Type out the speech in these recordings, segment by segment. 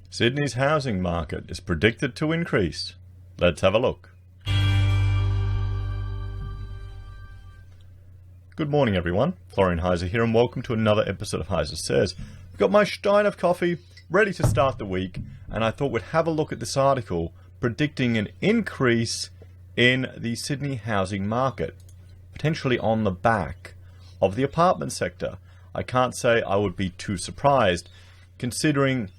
Sydney's housing market is predicted to increase. Let's have a look. Good morning, everyone. Florian Heise here, and welcome to another episode of Heise Says. I've got my stein of coffee ready to start the week, and I thought we'd have a look at this article predicting an increase in the Sydney housing market, potentially on the back of the apartment sector. I can't say I would be too surprised, considering,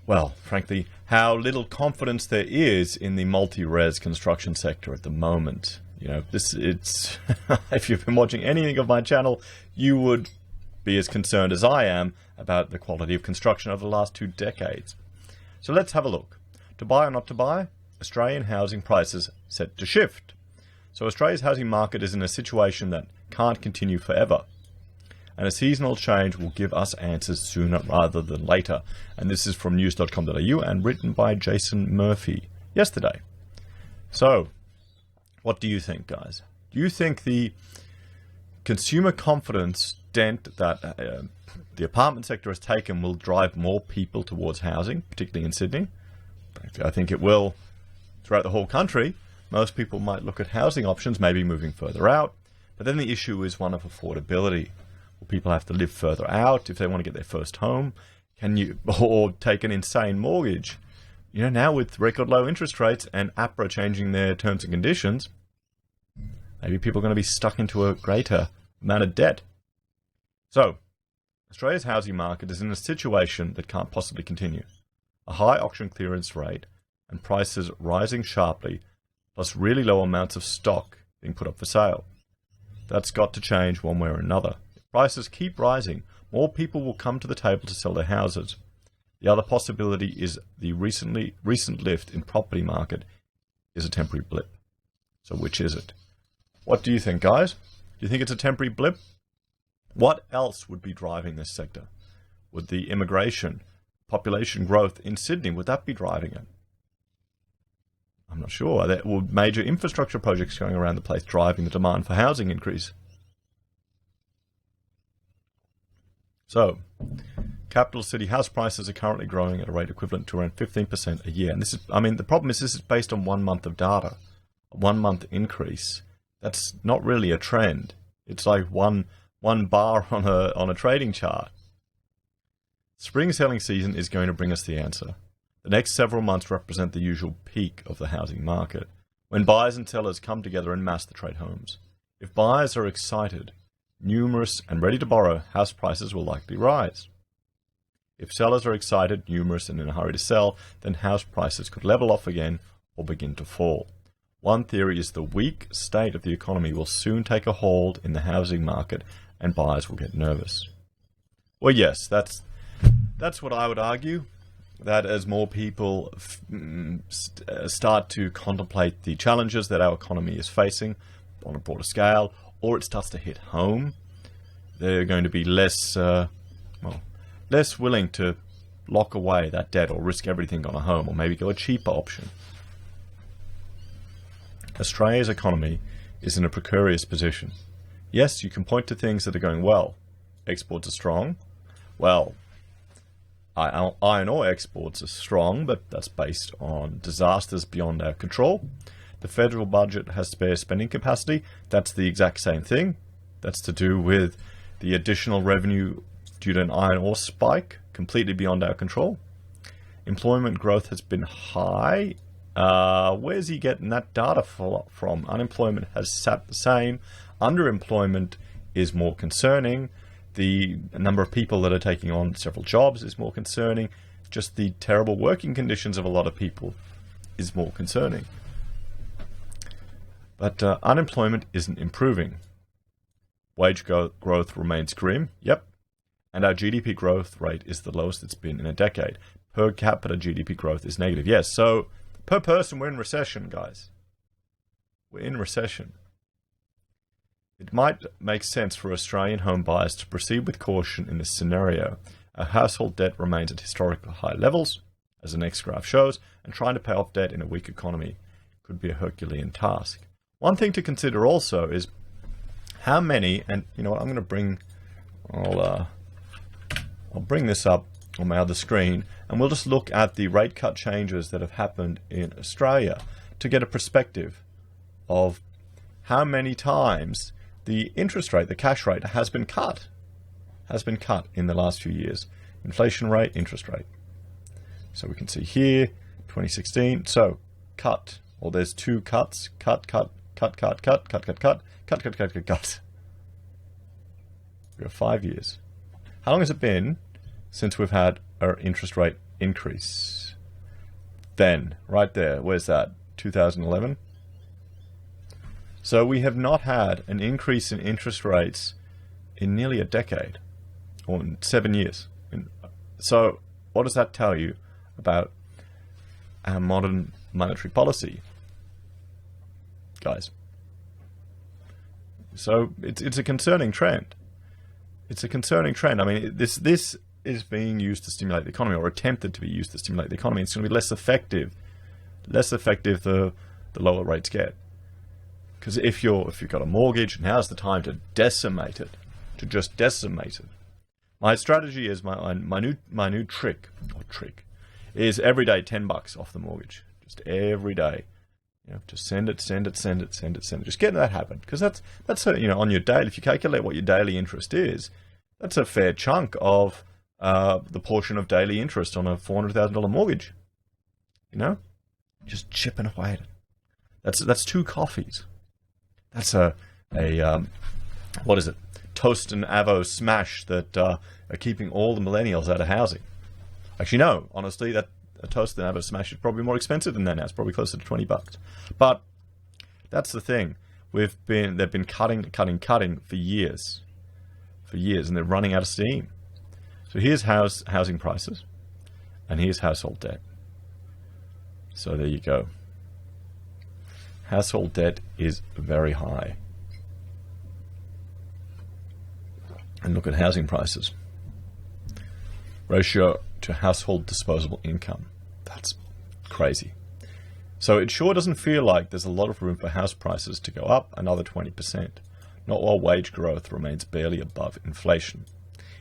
well, frankly, how little confidence there is in the multi-res construction sector at the moment. You know, it's if you've been watching anything of my channel, you would be as concerned as I am about the quality of construction over the last 2 decades. So let's have a look. To buy or not to buy? Australian housing prices set to shift. So Australia's housing market is in a situation that can't continue forever. And a seasonal change will give us answers sooner rather than later. And this is from news.com.au and written by Jason Murphy yesterday. So, what do you think, guys? Do you think the consumer confidence dent that the apartment sector has taken will drive more people towards housing, particularly in Sydney? I think it will throughout the whole country. Most people might look at housing options, maybe moving further out. But then the issue is one of affordability. Will people have to live further out if they want to get their first home? Or take an insane mortgage? You know, now with record low interest rates and APRA changing their terms and conditions, maybe people are going to be stuck into a greater amount of debt. So, Australia's housing market is in a situation that can't possibly continue. A high auction clearance rate and prices rising sharply, plus really low amounts of stock being put up for sale. That's got to change one way or another. If prices keep rising, more people will come to the table to sell their houses. The other possibility is the recent lift in property market is a temporary blip. So which is it? What do you think, guys? Do you think it's a temporary blip? What else would be driving this sector? Would the immigration, population growth in Sydney, would that be driving it? I'm not sure. Would major infrastructure projects going around the place driving the demand for housing increase? So, capital city house prices are currently growing at a rate equivalent to around 15% a year. And this is, the problem is this is based on 1 month of data. A 1 month increase. That's not really a trend. It's like one bar on a trading chart. Spring selling season is going to bring us the answer. The next several months represent the usual peak of the housing market, when buyers and sellers come together en masse to trade homes. If buyers are excited, numerous and ready to borrow, house prices will likely rise. If sellers are excited, numerous and in a hurry to sell, then house prices could level off again or begin to fall. One theory is the weak state of the economy will soon take a hold in the housing market and buyers will get nervous. Well, yes, that's what I would argue, that as more people start to contemplate the challenges that our economy is facing on a broader scale, or it starts to hit home, they're going to be less willing to lock away that debt or risk everything on a home, or maybe go a cheaper option. Australia's economy is in a precarious position. Yes, you can point to things that are going well. Exports are strong. Well, iron ore exports are strong, but that's based on disasters beyond our control. The federal budget has spare spending capacity. That's the exact same thing. That's to do with the additional revenue due to an iron ore spike, completely beyond our control. Employment growth has been high. Where's he getting that data from? Unemployment has sat the same. Underemployment is more concerning. The number of people that are taking on several jobs is more concerning. Just the terrible working conditions of a lot of people is more concerning. But unemployment isn't improving. Wage growth remains grim, yep. And our GDP growth rate is the lowest it's been in a decade. Per capita GDP growth is negative. Yes, so per person, we're in recession, guys. We're in recession. It might make sense for Australian home buyers to proceed with caution in this scenario. Our household debt remains at historically high levels, as the next graph shows, and trying to pay off debt in a weak economy could be a Herculean task. One thing to consider also is how many, and you know what, I'll bring this up on my other screen, and we'll just look at the rate cut changes that have happened in Australia to get a perspective of how many times the interest rate, the cash rate, has been cut in the last few years. Inflation rate, interest rate. So we can see here, 2016, so cut, or there's two cuts, cut. We have 5 years. How long has it been since we've had our interest rate increase? Then, right there, where's that? 2011? So we have not had an increase in interest rates in nearly a decade, or in 7 years. So what does that tell you about our modern monetary policy, guys? So it's a concerning trend. It's a concerning trend. I mean, this is being used to stimulate the economy, or attempted to be used to stimulate the economy. It's going to be less effective the lower rates get. Because if you've got a mortgage, now's the time to decimate it, to just decimate it. My strategy is my new trick is every day $10 off the mortgage, just every day. Just send it. Just get in that habit, because that's on your daily. If you calculate what your daily interest is, that's a fair chunk of the portion of daily interest on a $400,000 mortgage. Just chipping away at it. That's 2 coffees. That's a what is it? Toast and Avo smash that are keeping all the millennials out of housing. Actually, no. Honestly, that a toast and Avo smash is probably more expensive than that now. It's probably closer to $20. But that's the thing. They've been cutting for years, and they're running out of steam. So here's housing prices, and here's household debt. So there you go. Household debt is very high. And look at housing prices. Ratio to household disposable income. That's crazy. So it sure doesn't feel like there's a lot of room for house prices to go up another 20%, not while wage growth remains barely above inflation.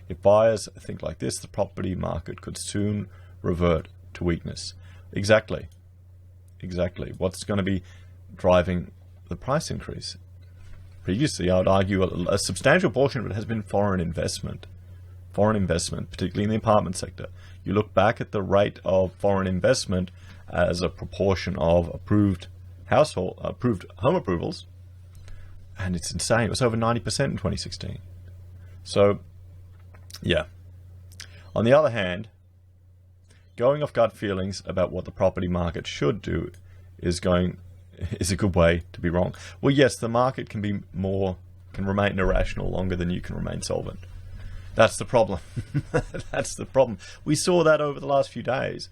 If buyers think like this, the property market could soon revert to weakness. Exactly. What's going to be driving the price increase? Previously, I would argue a substantial portion of it has been foreign investment, particularly in the apartment sector. You look back at the rate of foreign investment as a proportion of approved home approvals, and it's insane. It was over 90% in 2016. So, yeah. On the other hand, going off gut feelings about what the property market should do is a good way to be wrong. Well, yes, the market can remain irrational longer than you can remain solvent. That's the problem. That's the problem. We saw that over the last few days,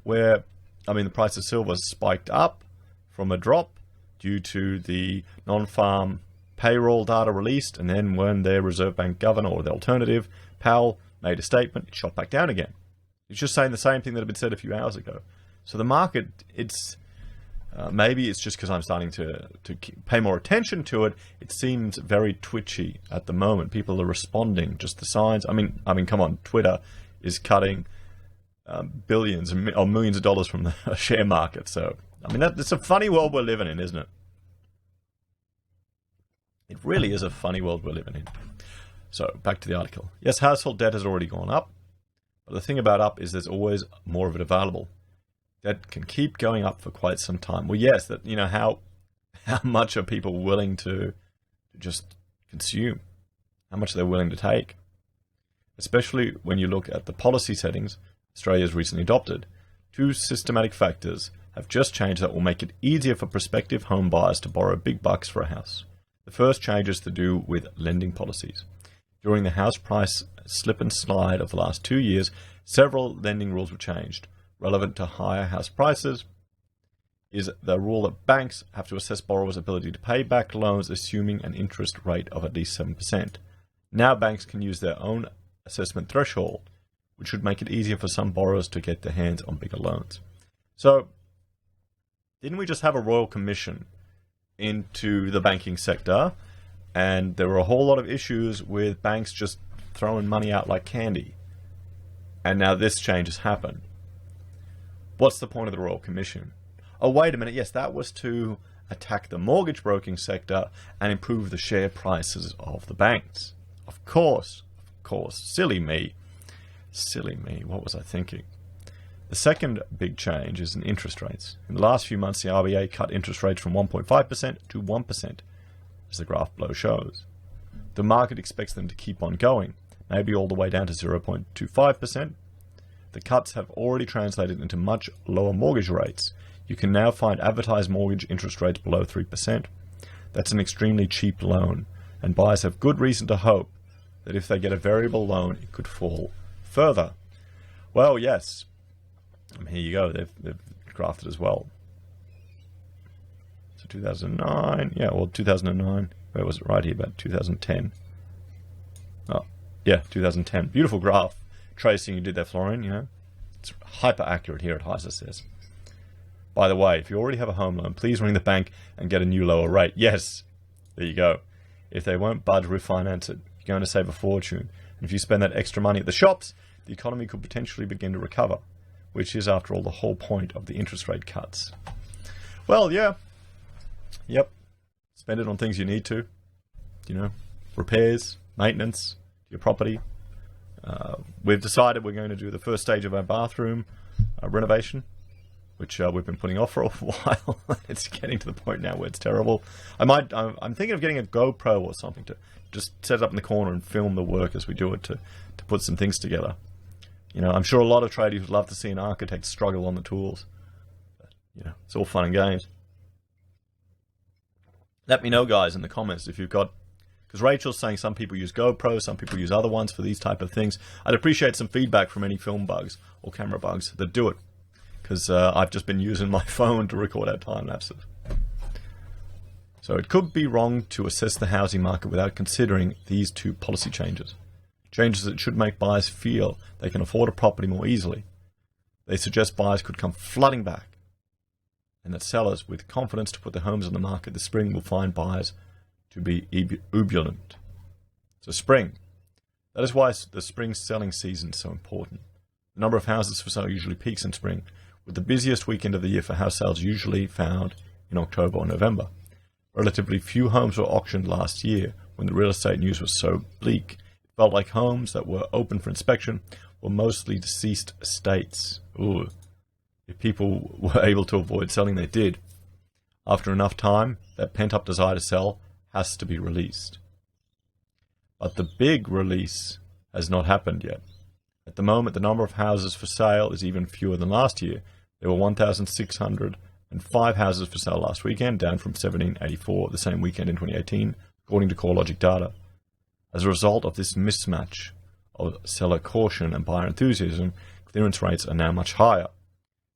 where, the price of silver spiked up from a drop due to the non-farm payroll data released, and then when their Reserve Bank governor, or the alternative, Powell, made a statement, it shot back down again. It's just saying the same thing that had been said a few hours ago. So the market, maybe it's just because I'm starting to pay more attention to it. It seems very twitchy at the moment. People are responding, just the signs. I mean, come on, Twitter is cutting billions or millions of dollars from the share market. So, it's a funny world we're living in, isn't it? It really is a funny world we're living in. So, back to the article. Yes, household debt has already gone up. But the thing about up is there's always more of it available. That can keep going up for quite some time. Well, yes, how much are people willing to just consume? How much they're willing to take? Especially when you look at the policy settings Australia has recently adopted. 2 systematic factors have just changed that will make it easier for prospective home buyers to borrow big bucks for a house. The first change is to do with lending policies. During the house price slip and slide of the last 2 years, several lending rules were changed. Relevant to higher house prices is the rule that banks have to assess borrowers' ability to pay back loans assuming an interest rate of at least 7%. Now banks can use their own assessment threshold, which should make it easier for some borrowers to get their hands on bigger loans. So, didn't we just have a royal commission into the banking sector, and there were a whole lot of issues with banks just throwing money out like candy? And now this change has happened. What's the point of the Royal Commission? Oh, wait a minute. Yes, that was to attack the mortgage broking sector and improve the share prices of the banks. Of course. Silly me. What was I thinking? The second big change is in interest rates. In the last few months, the RBA cut interest rates from 1.5% to 1%, as the graph below shows. The market expects them to keep on going, maybe all the way down to 0.25%. The cuts have already translated into much lower mortgage rates. You can now find advertised mortgage interest rates below 3%. That's an extremely cheap loan, and buyers have good reason to hope that if they get a variable loan, it could fall further. Well, yes. Here you go. They've graphed it as well. So 2009. Yeah, well, 2009. Where was it? Right here, about 2010. Oh, yeah, 2010. Beautiful graph. Tracing you did there, Florian, you know. It's hyper accurate here at Heise says. By the way, if you already have a home loan, please ring the bank and get a new lower rate. Yes, there you go. If they won't budge, refinance it. You're going to save a fortune. And if you spend that extra money at the shops, the economy could potentially begin to recover, which is, after all, the whole point of the interest rate cuts. Well, yeah. Yep. Spend it on things you need to. You know, repairs, maintenance, your property. We've decided we're going to do the first stage of our bathroom renovation, which we've been putting off for a while. It's getting to the point now where it's terrible. I'm thinking of getting a GoPro or something to just set it up in the corner and film the work as we do it to put some things together. You know, I'm sure a lot of tradies would love to see an architect struggle on the tools. But, you know, it's all fun and games. Let me know, guys, in the comments if you've got... Because Rachel's saying some people use GoPro, some people use other ones for these type of things. I'd appreciate some feedback from any film bugs or camera bugs that do it. Because I've just been using my phone to record our time lapses. So it could be wrong to assess the housing market without considering these two policy changes. Changes that should make buyers feel they can afford a property more easily. They suggest buyers could come flooding back, and that sellers with confidence to put their homes on the market this spring will find buyers to be ebullient. So spring. That is why the spring selling season is so important. The number of houses for sale usually peaks in spring, with the busiest weekend of the year for house sales usually found in October or November. Relatively few homes were auctioned last year when the real estate news was so bleak. It felt like homes that were open for inspection were mostly deceased estates. Ooh. If people were able to avoid selling, they did. After enough time, that pent-up desire to sell has to be released. But the big release has not happened yet. At the moment, the number of houses for sale is even fewer than last year. There were 1,605 houses for sale last weekend, down from 1,784 the same weekend in 2018, according to CoreLogic data. As a result of this mismatch of seller caution and buyer enthusiasm, clearance rates are now much higher,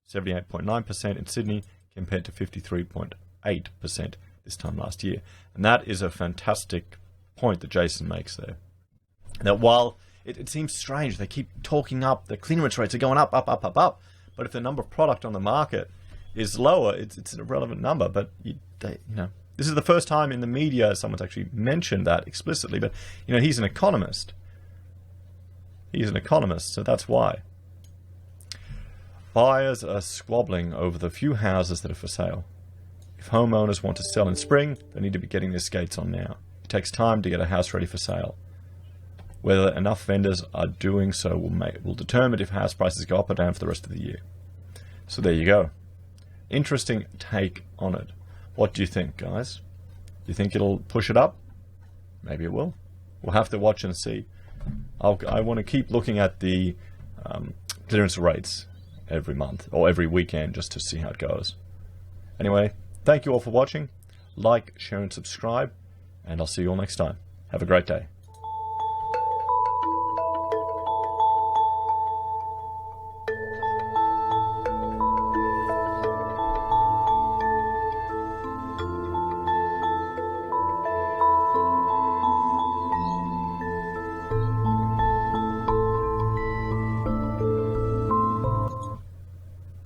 78.9% in Sydney compared to 53.8% this time last year. And that is a fantastic point that Jason makes there. That while it seems strange, they keep talking up, the clearance rates are going up, but if the number of product on the market is lower, it's an irrelevant number. But this is the first time in the media someone's actually mentioned that explicitly. But he's an economist. So that's why. Buyers are squabbling over the few houses that are for sale. If homeowners want to sell in spring, they need to be getting their skates on now. It takes time to get a house ready for sale. Whether enough vendors are doing so will determine if house prices go up or down for the rest of the year. So there you go. Interesting take on it. What do you think, guys? Do you think it'll push it up? Maybe it will. We'll have to watch and see. I want to keep looking at the clearance rates every month or every weekend just to see how it goes. Anyway, thank you all for watching. Like, share, and subscribe, and I'll see you all next time. Have a great day.